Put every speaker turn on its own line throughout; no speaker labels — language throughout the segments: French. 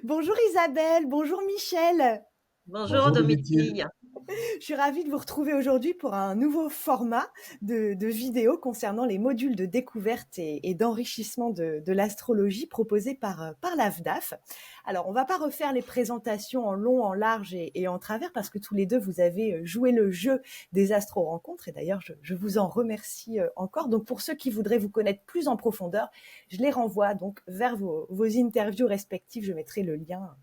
Bonjour Isabelle, bonjour Michel.
Bonjour
Bonjour Domitil.
Domitil.
Je suis ravie de vous retrouver aujourd'hui pour un nouveau format de vidéo concernant les modules de découverte et d'enrichissement de l'astrologie proposés par l'AFDAF. Alors, on va pas refaire les présentations en long, en large et en travers parce que tous les deux, vous avez joué le jeu des astro-rencontres et d'ailleurs, je vous en remercie encore. Donc, pour ceux qui voudraient vous connaître plus en profondeur, je les renvoie donc vers vos interviews respectives. Je mettrai le lien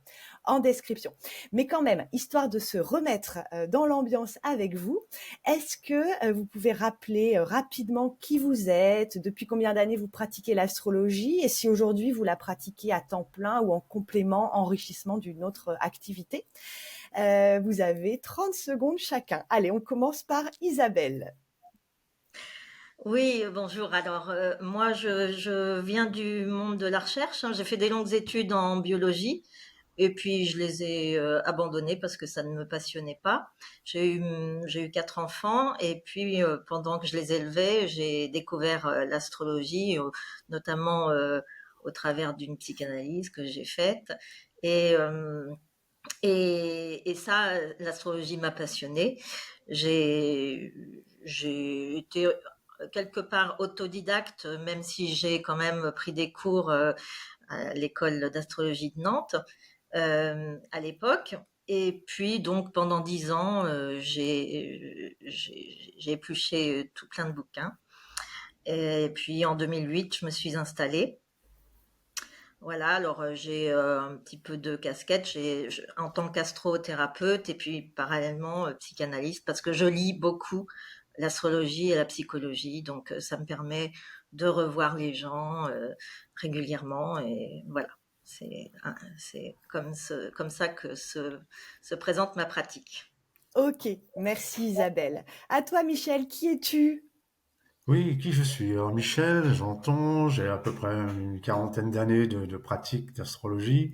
en description. Mais quand même, histoire de se remettre dans l'ambiance avec vous, est-ce que vous pouvez rappeler rapidement qui vous êtes, depuis combien d'années vous pratiquez l'astrologie et si aujourd'hui vous la pratiquez à temps plein ou en complément, enrichissement d'une autre activité. Vous avez 30 secondes chacun. Allez, on commence par Isabelle.
Oui, bonjour. Alors, moi, je viens du monde de la recherche, hein. J'ai fait des longues études en biologie et puis je les ai abandonnées parce que ça ne me passionnait pas. J'ai eu quatre enfants et puis pendant que je les élevais, j'ai découvert l'astrologie, notamment au travers d'une psychanalyse que j'ai faite. Et, euh, et ça, l'astrologie m'a passionnée. J'ai été quelque part autodidacte, même si j'ai quand même pris des cours à l'école d'astrologie de Nantes à l'époque. Et puis donc pendant 10 ans, j'ai épluché tout plein de bouquins. Et puis en 2008, je me suis installée. Voilà, alors j'ai un petit peu de casquette, en tant qu'astrothérapeute et puis parallèlement psychanalyste parce que je lis beaucoup l'astrologie et la psychologie, donc ça me permet de revoir les gens régulièrement et voilà. C'est comme ça que se présente ma pratique.
Ok, merci Isabelle. À toi Michel, qui es-tu?
Oui, qui je suis? Alors Michel, j'entends, j'ai à peu près une quarantaine d'années de pratique d'astrologie.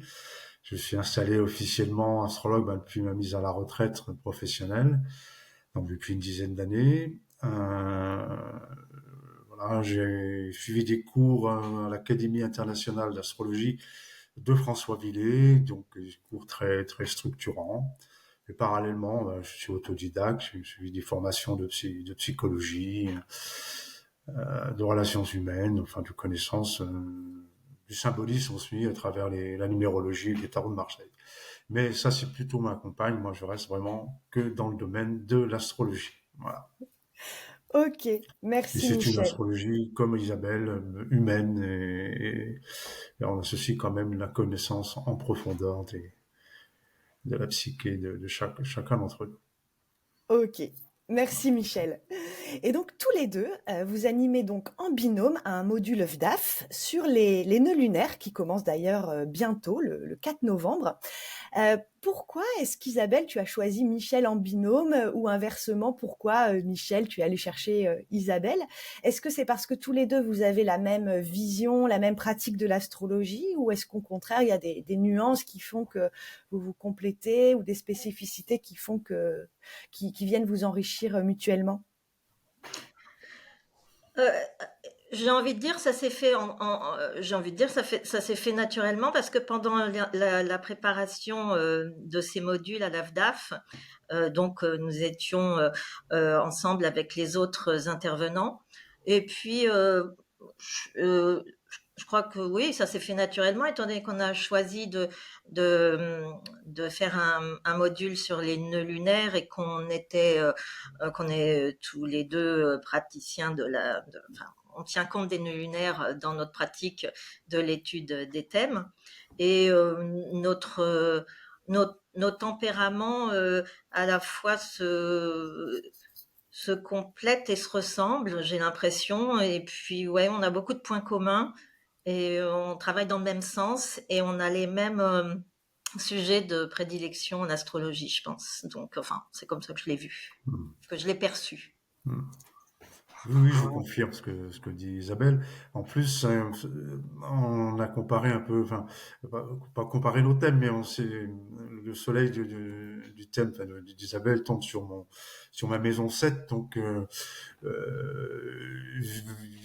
Je suis installé officiellement astrologue depuis ma mise à la retraite professionnelle, donc depuis une dizaine d'années. Voilà, j'ai suivi des cours à l'Académie internationale d'astrologie de François Villers, donc des cours très très structurants. Et parallèlement, je suis autodidacte, j'ai suivi des formations de psychologie, de relations humaines, enfin de connaissances du symbolisme aussi à travers la numérologie, les tarots de Marseille. Mais ça, c'est plutôt ma compagne. Moi, je reste vraiment que dans le domaine de l'astrologie. Voilà.
Ok,
Et
merci
c'est une
Michel.
astrologie comme Isabelle, humaine, et on associe quand même la connaissance en profondeur de la psyché de chacun d'entre nous.
Ok, merci Michel. Et donc tous les deux, vous animez donc en binôme un module FDAF sur les nœuds lunaires qui commence d'ailleurs bientôt, le 4 novembre. Pourquoi est-ce qu'Isabelle, tu as choisi Michel en binôme ou inversement, pourquoi Michel, tu es allé chercher Isabelle? Est-ce que c'est parce que tous les deux, vous avez la même vision, la même pratique de l'astrologie ou est-ce qu'au contraire, il y a des nuances qui font que vous vous complétez ou des spécificités qui font qui viennent vous enrichir mutuellement?
Euh, J'ai envie de dire, ça s'est fait j'ai envie de dire, ça s'est fait naturellement parce que pendant la préparation de ces modules à l'AFDAF, donc nous étions ensemble avec les autres intervenants. Et puis, je, je crois que oui, ça s'est fait naturellement, étant donné qu'on a choisi de, de faire un module sur les nœuds lunaires et qu'on est tous les deux praticiens enfin, on tient compte des nœuds lunaires dans notre pratique de l'étude des thèmes. Et nos tempéraments à la fois se complètent et se ressemblent, j'ai l'impression. Et puis, ouais, on a beaucoup de points communs et on travaille dans le même sens et on a les mêmes sujets de prédilection en astrologie, je pense. Donc, enfin, c'est comme ça que je l'ai vu,
Hmm.
que je l'ai perçu.
Hmm. Oui, oui, je confirme ce que dit Isabelle. En plus, on a comparé un peu, enfin, pas comparé nos thèmes, mais on s'est, le soleil du thème, enfin, d'Isabelle tombe sur ma maison 7, donc il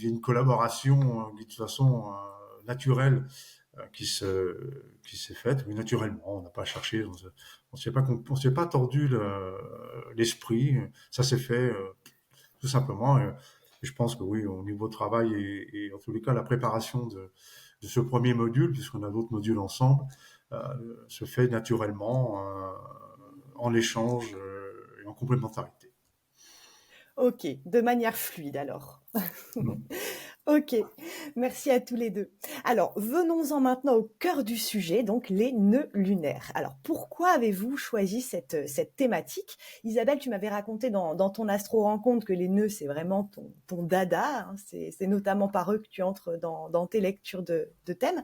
y a une collaboration de toute façon naturelle qui s'est faite, oui, naturellement. On n'a pas cherché, on s'est pas tordu l'esprit. Ça s'est fait tout simplement. Et je pense que oui, au niveau travail et en tous les cas la préparation de ce premier module, puisqu'on a d'autres modules ensemble, se fait naturellement en échange et en complémentarité.
Ok, de manière fluide alors.
Mm.
Ok, merci à tous les deux. Alors, venons-en maintenant au cœur du sujet, donc les nœuds lunaires. Alors, pourquoi avez-vous choisi cette thématique? Isabelle, tu m'avais raconté dans ton astro-rencontre que les nœuds, c'est vraiment ton dada, hein, c'est notamment par eux que tu entres dans tes lectures de thèmes.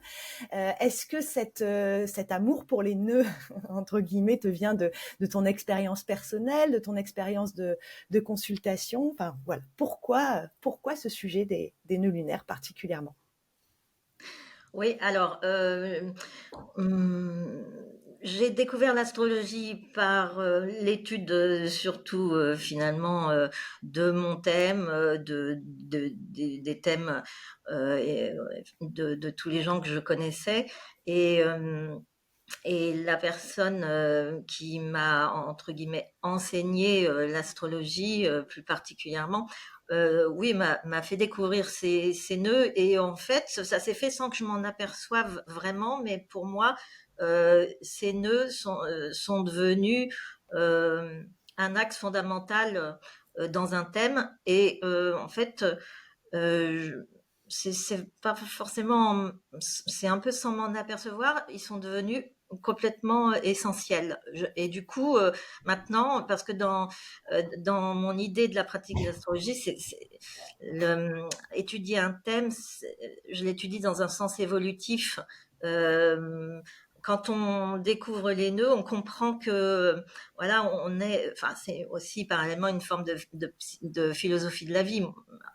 Est-ce que cet amour pour les nœuds, entre guillemets, te vient de ton expérience personnelle, de ton expérience de consultation? Enfin, voilà. Pourquoi ce sujet des nœuds lunaires particulièrement?
Oui, alors, mmh, j'ai découvert l'astrologie par, l'étude, surtout, finalement, de mon thème, des thèmes, et de tous les gens que je connaissais et la personne, qui m'a entre guillemets «enseigné», l'astrologie, plus particulièrement, oui, m'a fait découvrir ces nœuds et en fait, ça s'est fait sans que je m'en aperçoive vraiment, mais pour moi, ces nœuds sont devenus, un axe fondamental, dans un thème et en fait, je c'est pas forcément, c'est un peu sans m'en apercevoir, ils sont devenus complètement essentiels. Et du coup, maintenant, parce que dans mon idée de la pratique de l'astrologie, étudier un thème, je l'étudie dans un sens évolutif. Euh, Quand on découvre les nœuds, on comprend que voilà, enfin, c'est aussi parallèlement une forme de philosophie de la vie.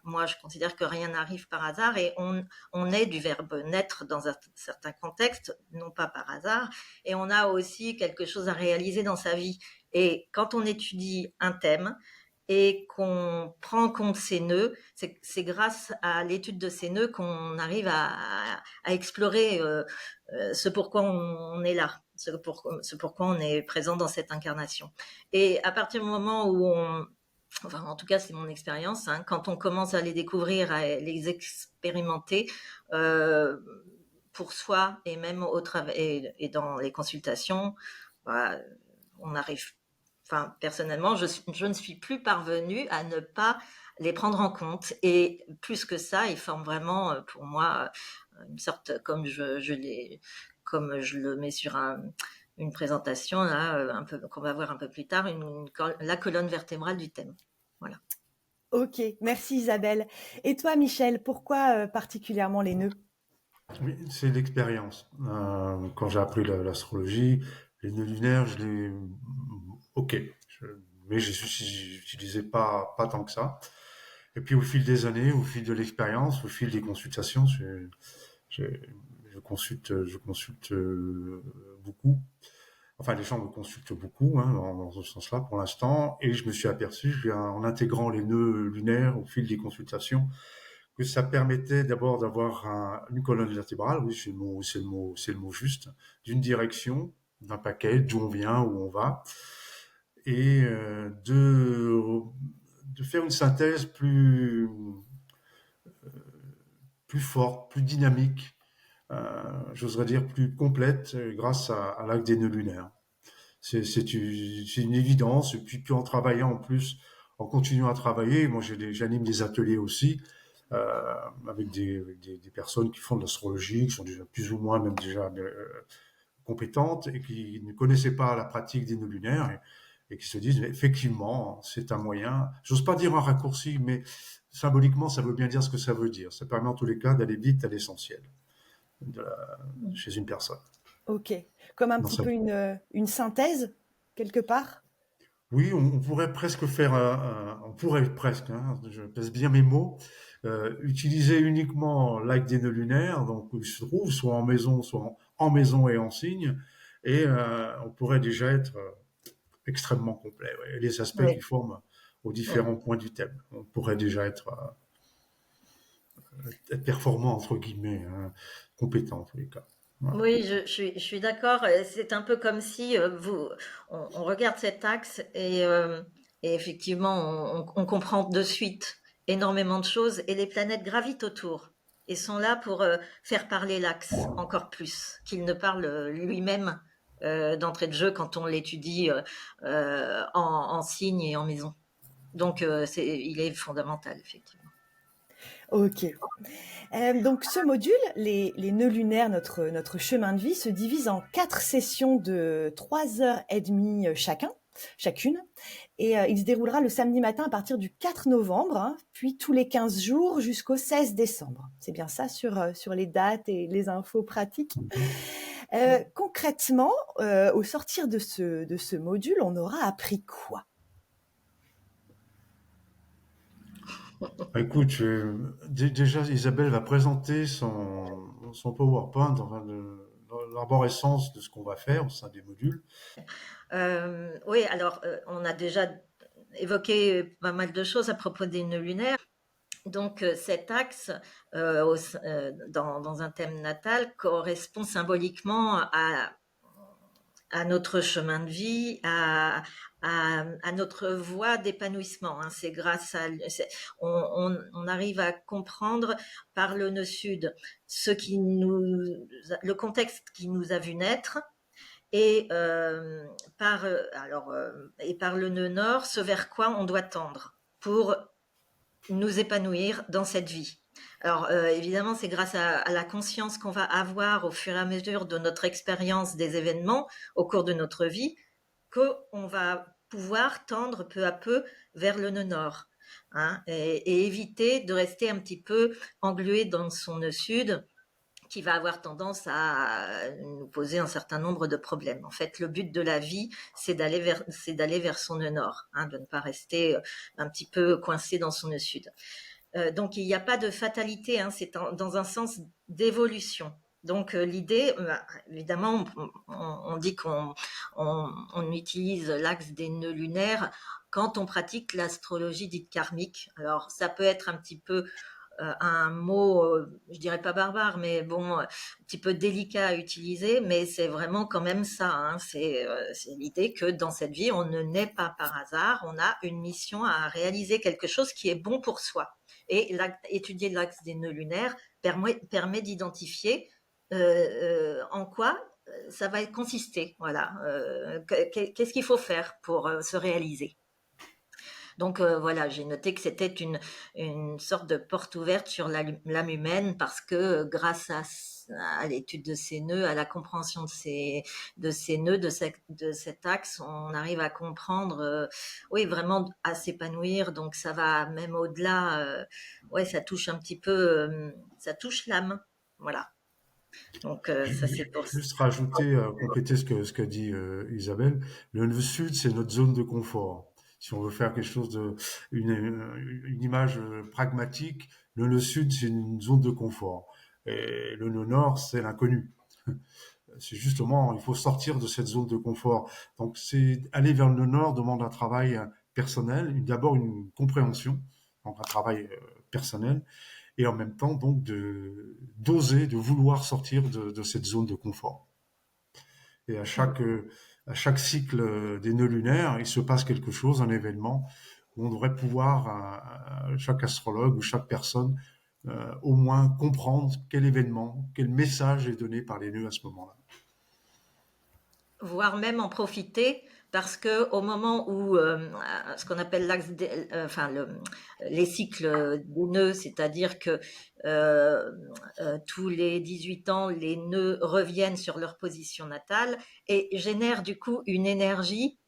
Moi, je considère que rien n'arrive par hasard et on est du verbe naître dans un certain contexte, non pas par hasard, et on a aussi quelque chose à réaliser dans sa vie. Et quand on étudie un thème et qu'on prend en compte ces nœuds, c'est grâce à l'étude de ces nœuds qu'on arrive à explorer ce pourquoi on est là, ce pourquoi on est présent dans cette incarnation. Et à partir du moment où enfin en tout cas c'est mon expérience, hein, quand on commence à les découvrir, à les expérimenter pour soi et même au travail et dans les consultations, voilà, on arrive. Enfin, personnellement, je ne suis plus parvenue à ne pas les prendre en compte. Et plus que ça, ils forment vraiment, pour moi, une sorte, comme je le mets sur une présentation là, un peu qu'on va voir un peu plus tard, la colonne vertébrale du thème. Voilà.
Ok, merci Isabelle. Et toi, Michel, pourquoi particulièrement les nœuds?
Oui, c'est l'expérience. Quand j'ai appris l'astrologie, les nœuds lunaires, ok, je, mais j'utilisais pas tant que ça. Et puis au fil des années, au fil de l'expérience, au fil des consultations, je, je consulte beaucoup. Enfin, les gens me consultent beaucoup dans ce sens-là pour l'instant, et je me suis aperçu, en intégrant les nœuds lunaires au fil des consultations, que ça permettait d'abord d'avoir une colonne vertébrale, oui, c'est le mot juste, d'une direction, d'un paquet, d'où on vient, où on va, et de faire une synthèse plus forte, plus dynamique, j'oserais dire plus complète, grâce à l'acte des nœuds lunaires. C'est une évidence. Et puis en travaillant en plus, en continuant à travailler, moi j'anime des ateliers aussi avec des personnes qui font de l'astrologie, qui sont déjà plus ou moins même déjà compétentes et qui ne connaissaient pas la pratique des nœuds lunaires et qui se disent effectivement c'est un moyen. J'ose pas dire un raccourci, mais symboliquement ça veut bien dire ce que ça veut dire. Ça permet en tous les cas d'aller vite à l'essentiel chez une personne.
Ok, comme un
Dans
petit
sa
peu
vie.
une synthèse, quelque part?
Oui, on pourrait presque faire, on pourrait presque, hein, je pèse bien mes mots, utiliser uniquement l'acte des nœuds lunaires, donc où il se trouve, soit en maison, soit en maison et en signe, et on pourrait déjà être extrêmement complet. Ouais. Et les aspects qui
Oui.
forment aux
Mm.
différents points du thème, on pourrait déjà être performant entre guillemets, hein, compétent en tous les cas. Voilà.
Oui, je suis d'accord. C'est un peu comme si on regarde cet axe et effectivement, on comprend de suite énormément de choses et les planètes gravitent autour et sont là pour faire parler l'axe encore plus qu'il ne parle lui-même d'entrée de jeu quand on l'étudie en signe et en maison. Donc, il est fondamental, effectivement.
Ok. Donc ce module, les nœuds lunaires, notre chemin de vie, se divise en 4 sessions de 3 heures et demie chacune. Et il se déroulera le samedi matin à partir du 4 novembre, hein, puis tous les 15 jours jusqu'au 16 décembre. C'est bien ça sur les dates et les infos pratiques.
Mhm.
Concrètement, au sortir de ce module, on aura appris quoi?
Bah, écoute, déjà Isabelle va présenter son PowerPoint, enfin, l'arborescence de ce qu'on va faire au sein des modules.
Oui, alors on a déjà évoqué pas mal de choses à propos des nœuds lunaires. Donc cet axe dans un thème natal correspond symboliquement à notre chemin de vie, à notre voie d'épanouissement. Hein. C'est grâce à on arrive à comprendre par le nœud sud le contexte qui nous a vu naître et et par le nœud nord ce vers quoi on doit tendre pour nous épanouir dans cette vie. Alors évidemment, c'est grâce à la conscience qu'on va avoir au fur et à mesure de notre expérience des événements au cours de notre vie qu'on va pouvoir tendre peu à peu vers le nœud nord, hein, et éviter de rester un petit peu englué dans son nœud sud qui va avoir tendance à nous poser un certain nombre de problèmes. En fait, le but de la vie, c'est d'aller vers son nœud nord, hein, de ne pas rester un petit peu coincé dans son nœud sud. Donc il n'y a pas de fatalité, hein, c'est dans un sens d'évolution. Donc l'idée, évidemment, on dit on utilise l'axe des nœuds lunaires quand on pratique l'astrologie dite karmique. Alors ça peut être un petit peu un mot, je dirais pas barbare, mais bon, un petit peu délicat à utiliser, mais c'est vraiment quand même ça. Hein, c'est l'idée que dans cette vie, on ne naît pas par hasard, on a une mission à réaliser quelque chose qui est bon pour soi. Et étudier l'axe des nœuds lunaires permet d'identifier en quoi ça va consister. Voilà, qu'est-ce qu'il faut faire pour se réaliser. Donc voilà, j'ai noté que c'était une sorte de porte ouverte sur l'âme humaine parce que grâce à l'étude de ces nœuds, à la compréhension de ces nœuds, de cet axe, on arrive à comprendre, oui, vraiment à s'épanouir. Donc ça va même au-delà, ouais, ça touche un petit peu, ça touche l'âme. Voilà. Donc ça c'est pour ça.
Juste rajouter, compléter ce que dit Isabelle. Le nœud sud, c'est notre zone de confort. Si on veut faire quelque chose une image pragmatique, le nœud sud, c'est une zone de confort. Et le nœud nord, c'est l'inconnu. C'est justement, il faut sortir de cette zone de confort. Donc, c'est aller vers le nord demande un travail personnel, d'abord une compréhension, donc un travail personnel, et en même temps donc d'oser, de vouloir sortir de cette zone de confort. Et à chaque cycle des nœuds lunaires, il se passe quelque chose, un événement où on devrait pouvoir, chaque astrologue ou chaque personne, au moins comprendre quel événement, quel message est donné par les nœuds à ce moment-là.
Voire même en profiter parce que au moment où ce qu'on appelle les cycles des nœuds, c'est-à-dire que tous les 18 ans, les nœuds reviennent sur leur position natale et génèrent du coup une énergie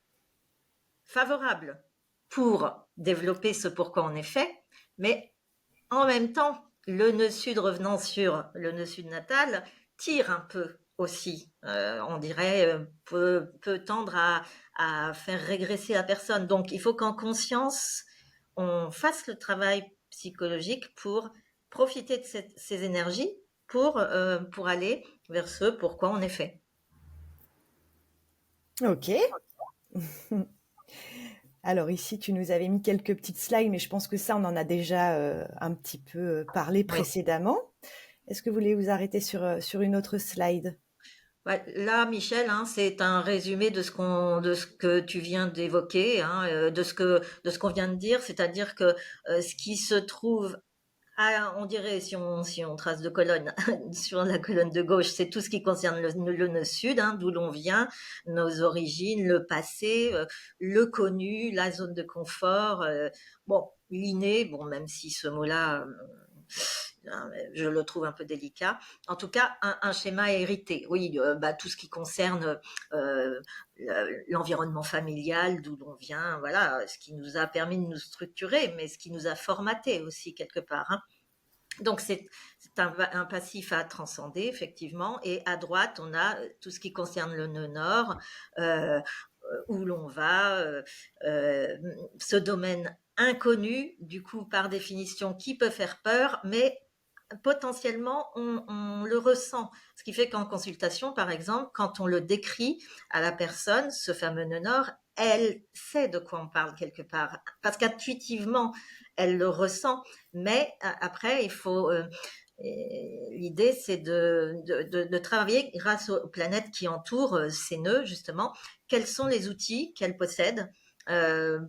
favorable pour développer ce pourquoi on est fait, mais en même temps, le nœud sud revenant sur le nœud sud natal tire un peu aussi, on dirait, peut tendre à faire régresser la personne. Donc il faut qu'en conscience, on fasse le travail psychologique pour profiter de ces énergies pour aller vers ce pourquoi on est fait.
Ok. Alors ici, tu nous avais mis quelques petites slides, mais je pense que ça, on en a déjà un petit peu parlé
Oui.
précédemment. Est-ce que vous voulez vous arrêter sur une autre slide?
Ouais, là, Michel, hein, c'est un résumé de ce que tu viens d'évoquer, hein, de ce qu'on vient de dire, c'est-à-dire que ce qui se trouve, on dirait si on trace de colonne sur la colonne de gauche, c'est tout ce qui concerne le nœud sud, hein, d'où l'on vient, nos origines, le passé, le connu, la zone de confort, bon, l'inné, bon, même si ce mot-là je le trouve un peu délicat. En tout cas, un schéma hérité. Oui, tout ce qui concerne euh, l'environnement familial, d'où l'on vient, voilà, ce qui nous a permis de nous structurer, mais ce qui nous a formaté aussi quelque part. Hein. Donc c'est un passif à transcender effectivement. Et à droite, on a tout ce qui concerne le nœud nord, où l'on va, ce domaine inconnu, du coup par définition, qui peut faire peur, mais potentiellement on le ressent. Ce qui fait qu'en consultation, par exemple, quand on le décrit à la personne, ce fameux nœud nord, elle sait de quoi on parle quelque part, parce qu'intuitivement, elle le ressent. Mais après, il faut... l'idée, c'est de travailler grâce aux planètes qui entourent ces nœuds, justement. Quels sont les outils qu'elle possède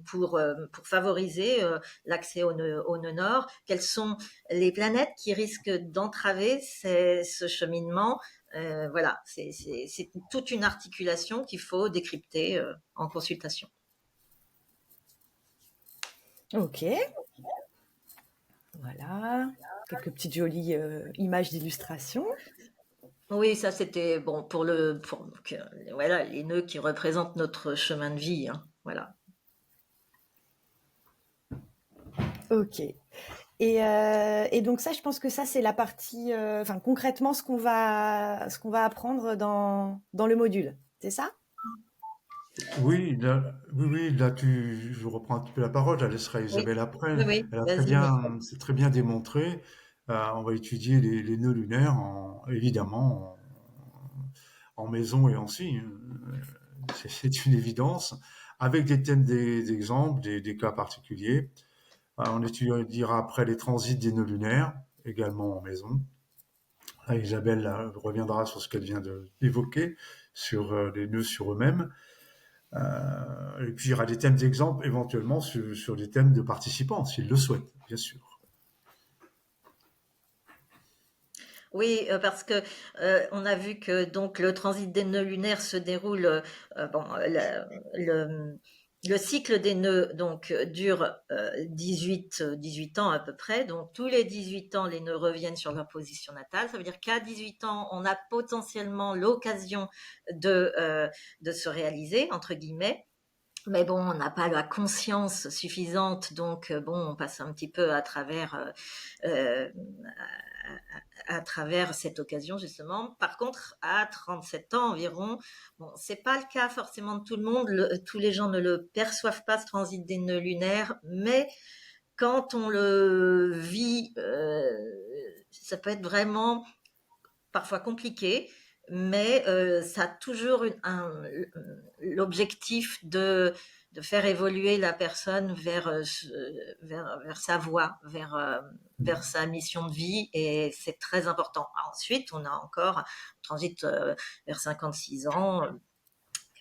pour favoriser l'accès au nœud nord? Quelles sont les planètes qui risquent d'entraver ce cheminement? Voilà, c'est toute une articulation qu'il faut décrypter en consultation.
Ok, voilà. Quelques petites jolies images d'illustration.
Oui, ça c'était bon voilà, les nœuds qui représentent notre chemin de vie. Hein, voilà.
Ok. Et donc ça, je pense que ça, c'est la partie, enfin concrètement, ce qu'on va apprendre dans le module. C'est ça?
Oui, là, je reprends un petit peu la parole, je la laisserai à
Oui,
Isabelle après.
oui, oui.
Elle a très
Vas-y, Michel.
bien, c'est très bien démontré. On va étudier les nœuds lunaires, évidemment, en maison et en signe. C'est une évidence, avec des thèmes d'exemples, des cas particuliers. On étudiera après les transits des nœuds lunaires, également en maison. Là, Isabelle reviendra sur ce qu'elle vient d'évoquer, sur les nœuds sur eux-mêmes. Et puis il y aura des thèmes d'exemple éventuellement sur des thèmes de participants, s'ils le souhaitent, bien sûr.
Oui, parce que on a vu que donc le transit des nœuds lunaires se déroule, bon, le, le cycle des nœuds donc dure 18 ans à peu près. Donc tous les 18 ans, les nœuds reviennent sur leur position natale. Ça veut dire qu'à 18 ans, on a potentiellement l'occasion de se réaliser entre guillemets. Mais bon, on n'a pas la conscience suffisante, donc bon, on passe un petit peu euh, à travers cette occasion justement. Par contre, à 37 ans environ, bon, c'est pas le cas forcément de tout le monde. Tous les gens ne le perçoivent pas ce transit des nœuds lunaires, mais quand on le vit, ça peut être vraiment parfois compliqué, mais ça a toujours l'objectif de faire évoluer la personne vers sa voie, vers sa mission de vie, et c'est très important. Ensuite, on a encore transit vers 56 ans.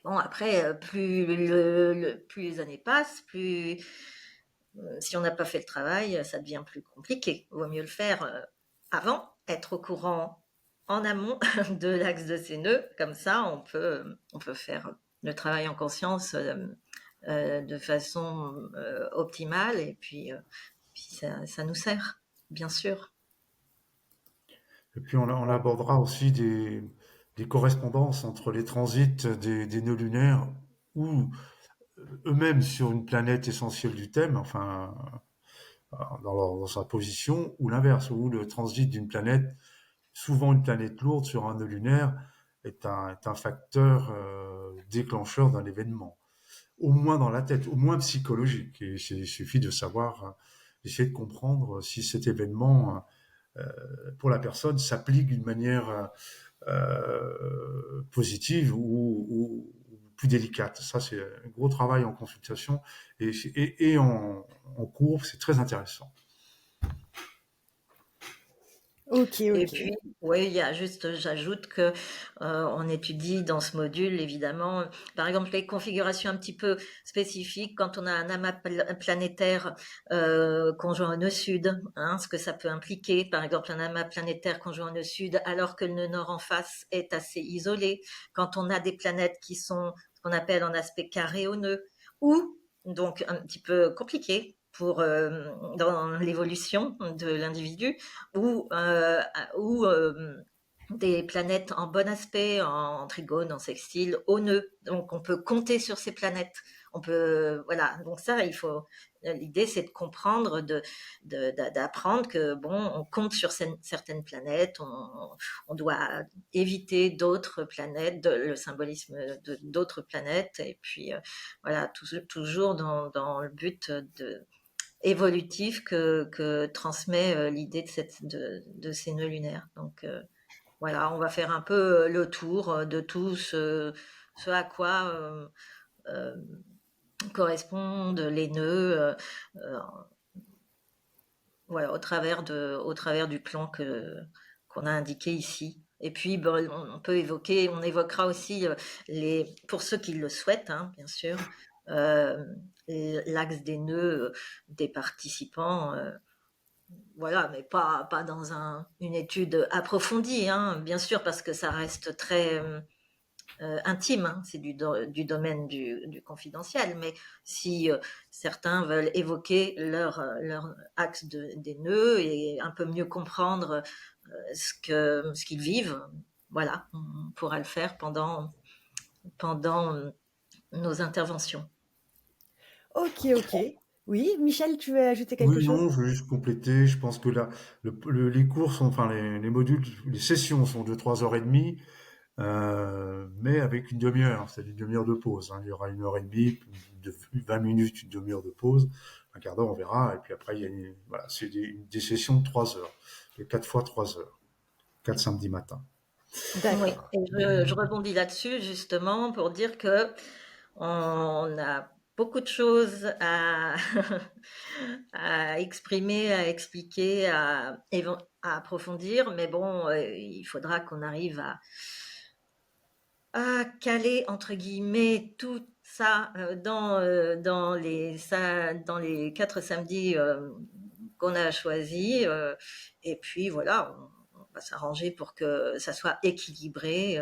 Bon, après, plus les années passent, plus si on n'a pas fait le travail, ça devient plus compliqué. Il vaut mieux le faire avant, être au courant en amont de l'axe de ces nœuds. Comme ça, on peut faire le travail en conscience de façon optimale, et puis ça nous sert, bien sûr.
Et puis on abordera aussi des correspondances entre les transits des nœuds lunaires ou eux-mêmes sur une planète essentielle du thème, enfin dans sa position, ou l'inverse, où le transit d'une planète, souvent une planète lourde sur un nœud lunaire, est un facteur déclencheur d'un événement. Au moins dans la tête, au moins psychologique. Et il suffit de savoir, d'essayer de comprendre si cet événement, pour la personne, s'applique d'une manière positive ou plus délicate. Ça, c'est un gros travail en consultation et en cours, c'est très intéressant.
Ok,
Et
ok.
puis, oui, il y a juste, j'ajoute que on étudie dans ce module, évidemment, par exemple, les configurations un petit peu spécifiques quand on a un amas planétaire conjoint au nœud sud, hein, ce que ça peut impliquer. Par exemple, un amas planétaire conjoint au nœud sud, alors que le nœud nord en face est assez isolé. Quand on a des planètes qui sont ce qu'on appelle en aspect carré au nœud, ou donc un petit peu compliqué pour dans l'évolution de l'individu ou, des planètes en bon aspect, en trigone, en sextile, au nœud. Donc on peut compter sur ces planètes. On peut, voilà. Donc ça, il faut. L'idée, c'est de comprendre, d'apprendre que bon, on compte sur certaines planètes, on doit éviter d'autres planètes, le symbolisme d'autres planètes, et puis voilà, toujours dans le but de évolutif que transmet l'idée de ces nœuds lunaires. Donc voilà, on va faire un peu le tour de tout ce à quoi euh, correspondent les nœuds euh, voilà, au travers du plan qu'on a indiqué ici. Et puis, bon, on évoquera aussi pour ceux qui le souhaitent, hein, bien sûr, euh, l'axe des nœuds des participants. Voilà, mais pas dans une étude approfondie, hein, bien sûr, parce que ça reste très intime, hein, c'est du domaine du confidentiel. Mais si certains veulent évoquer leur axe des nœuds et un peu mieux comprendre ce qu'ils vivent, voilà, on pourra le faire pendant nos interventions.
Ok, ok. Oui, Michel, tu veux ajouter quelque
Oui,
chose?
non, je veux juste compléter. Je pense que là, les cours sont, enfin, les modules, les sessions sont de 3 h 30, mais avec une demi-heure, c'est une demi-heure de pause, hein. Il y aura 1 h 30, de 20 minutes, une demi-heure de pause, un quart d'heure, on verra. Et puis après, il y a voilà, c'est des sessions de 3 heures, de 4 fois 3 heures, 4 samedis matin.
Oui,
D'accord.
et je rebondis là-dessus justement pour dire que on a beaucoup de choses à exprimer, à expliquer, à approfondir, mais bon, il faudra qu'on arrive à caler entre guillemets tout ça dans les 4 samedis qu'on a choisis. Et puis voilà, on va s'arranger pour que ça soit équilibré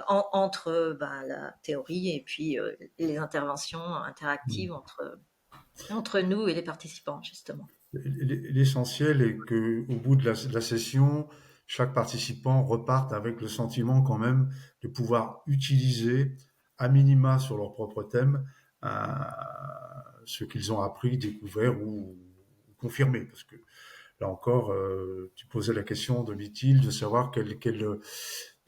entre ben, la théorie et puis les interventions interactives entre nous et les participants, justement.
L'essentiel est que, au bout de la session, chaque participant reparte avec le sentiment quand même de pouvoir utiliser à minima sur leur propre thème euh, ce qu'ils ont appris, découvert ou confirmé. Parce que là encore, tu posais la question de l'utile, de savoir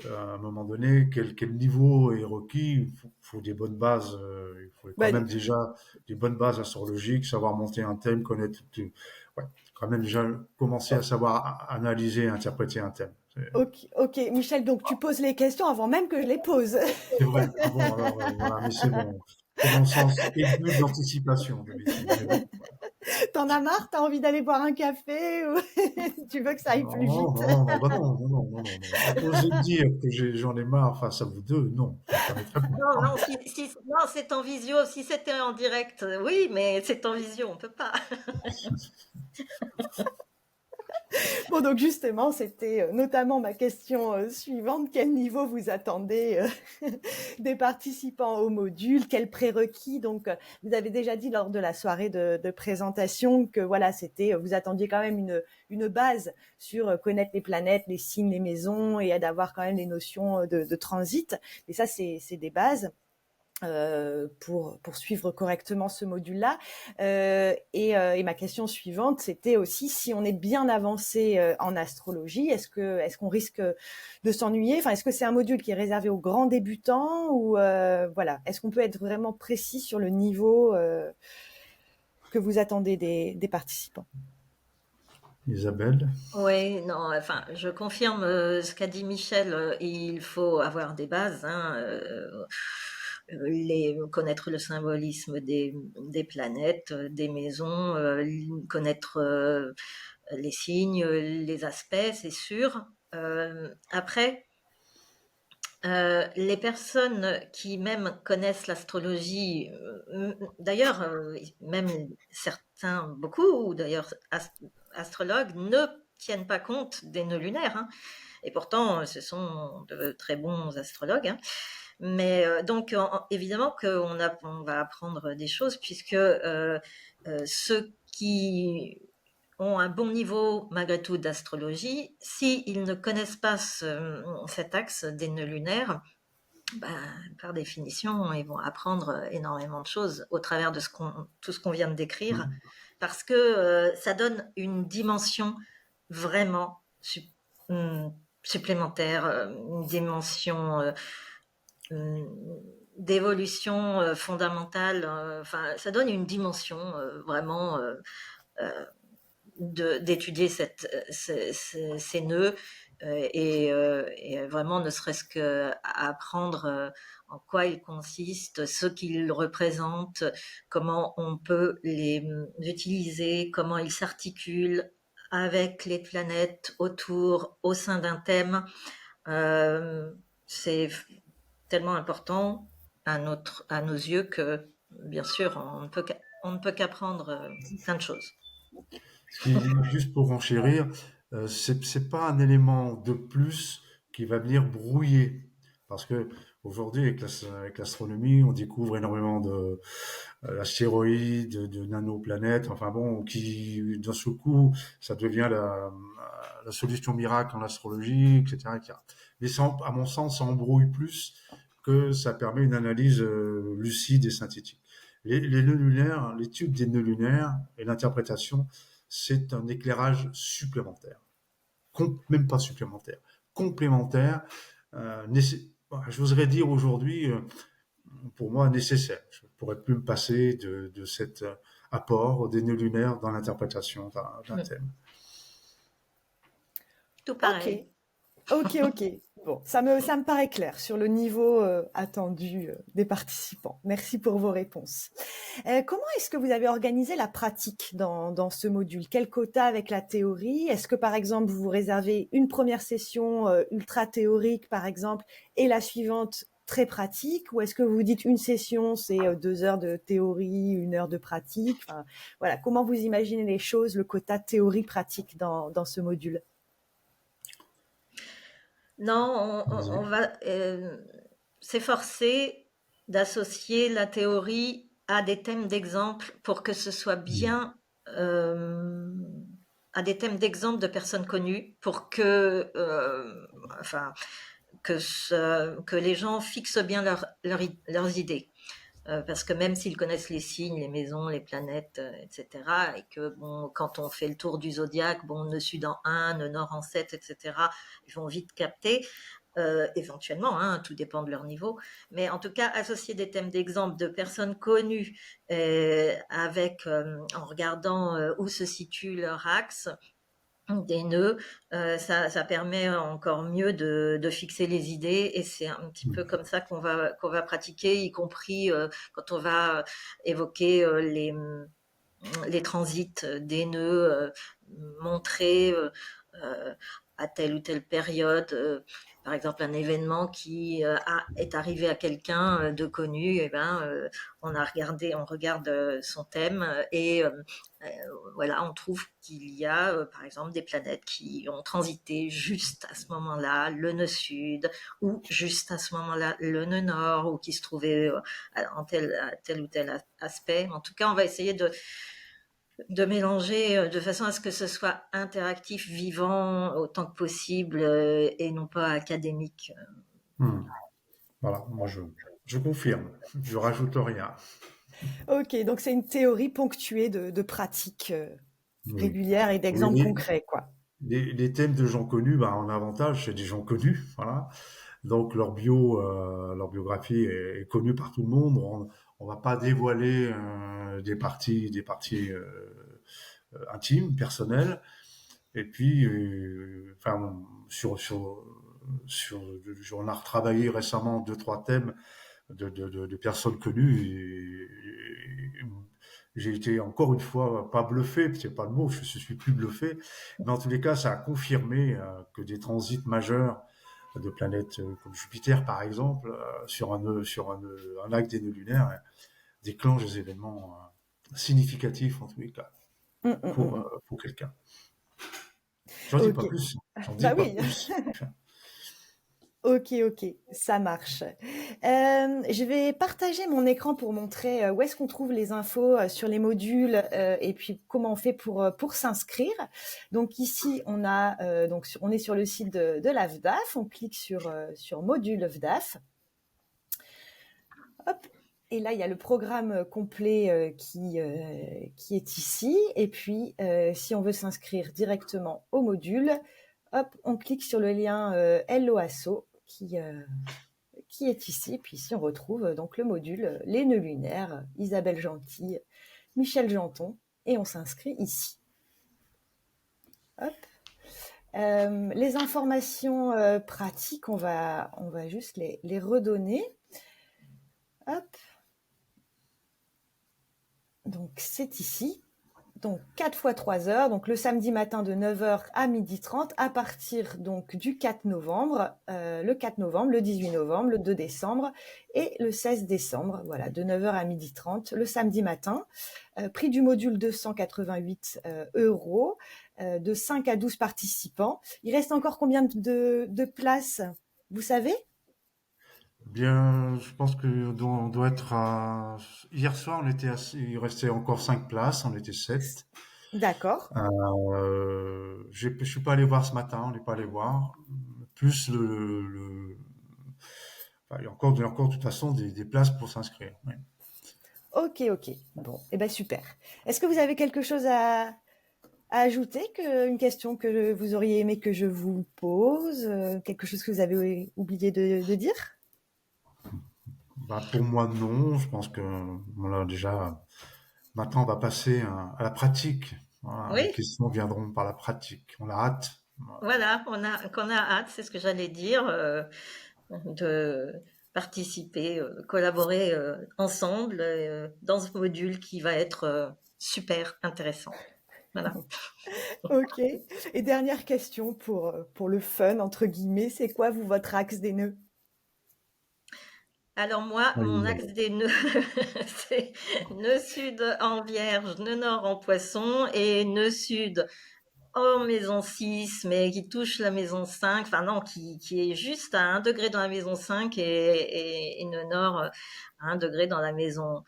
à un moment donné, quel niveau est requis. Il faut des bonnes bases. Il faut quand
Bah,
même déjà des bonnes bases astrologiques, savoir monter un thème, connaître tout. Ouais, quand même déjà commencer à savoir analyser, interpréter un thème.
ok, ok, Michel, donc tu poses les questions avant même que je les pose.
C'est vrai. Ah bon, alors voilà, mais c'est bon. C'est mon sens aigu d'anticipation d'habitude. Mais bon,
T'en as marre? T'as envie d'aller boire un café ou tu veux que ça aille plus
non,
vite?
non, non, bah non, non, non, non, non, non. Oser dire que j'en ai marre face à vous deux, non, je me permettrai
Non,
pas.
non, non, c'est en visio. Si c'était en direct, oui, mais c'est en visio, on peut pas.
Bon, donc justement, c'était notamment ma question suivante. Quel niveau vous attendez des participants au module? Quels prérequis? Donc, vous avez déjà dit lors de la soirée de présentation que voilà, c'était, vous attendiez quand même une base sur connaître les planètes, les signes, les maisons et d'avoir quand même les notions de transit. Et ça, c'est des bases. Pour suivre correctement ce module-là. Et ma question suivante, c'était aussi si on est bien avancé en astrologie, est-ce qu'on risque de s'ennuyer? Enfin, est-ce que c'est un module qui est réservé aux grands débutants ou voilà, est-ce qu'on peut être vraiment précis sur le niveau que vous attendez des participants?
Isabelle?
Oui, non, enfin, je confirme ce qu'a dit Michel. Il faut avoir des bases, hein, connaître le symbolisme des planètes, des maisons, connaître les signes, les aspects, c'est sûr. Après, les personnes qui même connaissent l'astrologie, d'ailleurs, même certains, beaucoup d'ailleurs, astrologues ne tiennent pas compte des nœuds lunaires, hein. Et pourtant, ce sont de très bons astrologues, hein. Mais donc, évidemment on va apprendre des choses, puisque ceux qui ont un bon niveau malgré tout d'astrologie, s'ils ne connaissent pas cet axe des nœuds lunaires, par définition, ils vont apprendre énormément de choses au travers de tout ce qu'on vient de décrire, parce que ça donne une dimension vraiment supplémentaire, une dimension d'évolution fondamentale. Enfin, ça donne une dimension vraiment d'étudier ces nœuds, et vraiment ne serait-ce qu'apprendre en quoi ils consistent, ce qu'ils représentent, comment on peut les utiliser, comment ils s'articulent avec les planètes autour, au sein d'un thème. C'est tellement important à nos yeux que, bien sûr, on ne peut qu'apprendre plein de choses.
Juste pour enchérir, c'est pas un élément de plus qui va venir brouiller. Parce que aujourd'hui, avec l'astronomie, on découvre énormément d'astéroïdes, de nanoplanètes, enfin bon, qui d'un seul coup, ça devient la solution miracle en astrologie, etc., etc. Mais à mon sens, ça embrouille plus que ça permet une analyse lucide et synthétique. Les nœuds lunaires, l'étude des nœuds lunaires et l'interprétation, c'est un éclairage supplémentaire. Même pas supplémentaire, complémentaire, j'oserais dire aujourd'hui, pour moi, nécessaire. Je ne pourrais plus me passer de cet apport des nœuds lunaires dans l'interprétation d'un thème.
Tout pareil.
Ok. Bon, ça me paraît clair sur le niveau attendu des participants. Merci pour vos réponses. Comment est-ce que vous avez organisé la pratique dans ce module? Quel quota avec la théorie? Est-ce que, par exemple, vous réservez une première session ultra théorique, par exemple, et la suivante très pratique? Ou est-ce que vous dites une session, c'est 2 heures de théorie, 1 heure de pratique? Enfin, voilà, comment vous imaginez les choses, le quota théorie-pratique dans ce module?
Non, on va s'efforcer d'associer la théorie à des thèmes d'exemple pour que ce soit bien à des thèmes d'exemple de personnes connues, pour que que les gens fixent bien leurs idées. Parce que même s'ils connaissent les signes, les maisons, les planètes, etc., et que bon, quand on fait le tour du zodiaque, bon, nœud sud en 1, nœud nord en 7, etc., ils vont vite capter. Éventuellement, hein, tout dépend de leur niveau, mais en tout cas, associer des thèmes d'exemple de personnes connues en regardant où se situe leur axe des nœuds, ça permet encore mieux de fixer les idées, et c'est un petit peu comme ça qu'on va pratiquer, y compris quand on va évoquer les transits des nœuds, montrer à telle ou telle période, par exemple un événement qui est arrivé à quelqu'un de connu, et on regarde son thème, et voilà, on trouve qu'il y a par exemple des planètes qui ont transité juste à ce moment-là le nœud sud, ou juste à ce moment-là le nœud nord, ou qui se trouvaient à tel ou tel aspect. En tout cas, on va essayer de mélanger de façon à ce que ce soit interactif, vivant autant que possible, et non pas académique.
Voilà, moi je confirme, je rajoute rien.
Ok, donc c'est une théorie ponctuée de pratiques
Oui.
régulières et d'exemples
Oui,
concrets, quoi.
les thèmes de gens connus, en avantage, c'est des gens connus, voilà. Donc leur biographie est connue par tout le monde. On va pas dévoiler des parties intimes, personnelles. Et puis, on a retravaillé récemment 2, 3 thèmes de personnes connues. j'ai été encore une fois pas bluffé, c'est pas le mot, je suis plus bluffé, mais en tous les cas, ça a confirmé que des transits majeurs de planètes comme Jupiter, par exemple, un axe des nœuds lunaires, déclenchent des événements significatifs en tous les cas
Mm, mm, mm, mm.
pour quelqu'un. J'en dis
Ok,
pas plus. J'en dis
bah
pas
oui.
plus.
Ok, ok, ça marche. Je vais partager mon écran pour montrer où est-ce qu'on trouve les infos sur les modules et puis comment on fait pour s'inscrire. Donc ici, on a on est sur le site de l'AFDAF. On clique sur module AFDAF. Hop. Et là, il y a le programme complet qui est ici. Et puis, si on veut s'inscrire directement au module, hop, on clique sur le lien Hello Asso qui est ici. Puis ici, on retrouve donc le module Les Nœuds Lunaires, Isabelle Gentil, Michel Janton, et on s'inscrit ici. Hop. Les informations pratiques, on va juste les redonner. Hop. Donc, c'est ici. Donc, 4 fois 3 heures. Donc, le samedi matin de 9h à 12h30 à partir donc du 4 novembre, le 4 novembre, le 18 novembre, le 2 décembre et le 16 décembre. Voilà, de 9h à 12h30 le samedi matin. Prix du module 288 euros, de 5 à 12 participants. Il reste encore combien de places, vous savez?
Bien, je pense que on doit être à... Hier soir, il restait encore 5 places, on était 7.
D'accord.
Je suis pas allé voir ce matin, on n'est pas allé voir. Plus enfin, il y a encore de toute façon des places pour s'inscrire. Oui.
Ok, ok. Bon, et ben super. Est-ce que vous avez quelque chose à ajouter, une question que vous auriez aimé que je vous pose, quelque chose que vous avez oublié de dire?
Bah, pour moi, non. Je pense que voilà, déjà, maintenant, on va passer à la pratique. Voilà, les
Oui,
questions viendront par la pratique. On a hâte. Voilà.
voilà, qu'on a hâte, c'est ce que j'allais dire, de participer, collaborer ensemble dans ce module qui va être super intéressant. Voilà.
Ok. Et dernière question pour le fun, entre guillemets, c'est quoi, vous, votre axe des nœuds?
Alors moi,
Aïe,
mon
aïe,
axe
aïe.
des nœuds, c'est nœud sud en Vierge, nœud nord en Poisson et nœud sud en maison 6, mais qui touche la maison 5, enfin non, qui est juste à 1 degré dans la maison 5 et nœud nord à 1 degré dans la maison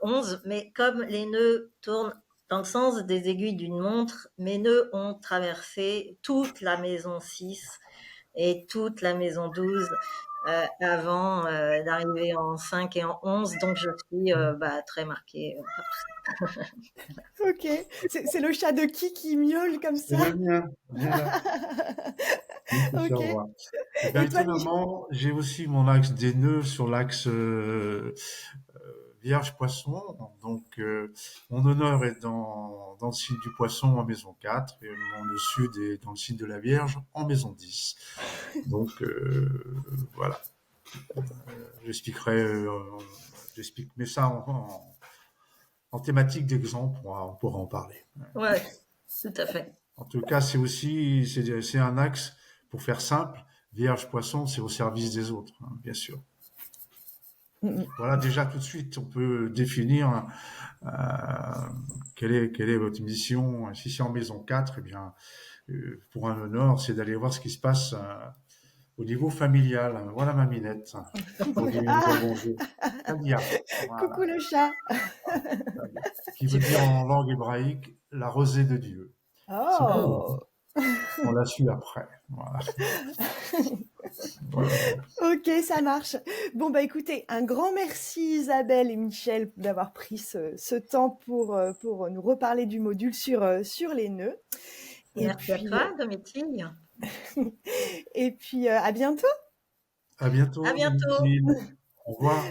11. Mais comme les nœuds tournent dans le sens des aiguilles d'une montre, mes nœuds ont traversé toute la maison 6 et toute la maison 12 avant d'arriver en 5 et en 11. Donc je suis très marquée par tout ça.
Ok. C'est le chat de qui miaule comme
C'est
ça?
le mien. Viens là. Viens te
Ok.
faire voir. Eh bien,
Et toi, Michel?
étonnamment, j'ai aussi mon axe des nœuds sur l'axe Vierge Poisson. Donc, mon honneur est dans le signe du Poisson en maison 4 et le sud est dans le signe de la Vierge en maison 10. Donc, voilà. J'expliquerai, j'explique, mais ça en thématique d'exemple, on pourra en parler.
Ouais, tout à fait.
En tout cas, c'est un axe, pour faire simple, Vierge Poisson, c'est au service des autres, hein, bien sûr.
Mm, mm.
Voilà, déjà tout de suite, on peut définir quelle est votre mission. Si c'est en maison 4, eh bien, pour un honneur, c'est d'aller voir ce qui se passe au niveau familial. Voilà ma minette. Pour dire une fois
Ah,
bonjour. Talia,
coucou
voilà,
le chat.
Talia. Qui veut dire en langue hébraïque la rosée de Dieu. C'est beau, hein.
Oh.
On l'a su après. Voilà. Voilà.
Ok, ça marche. Bon, bah écoutez, un grand merci Isabelle et Michel d'avoir pris ce temps pour nous reparler du module sur les nœuds. Et
Merci à
puis,
toi, Domitille.
à bientôt.
À
À
bientôt,
bientôt.
Domitille. Au revoir.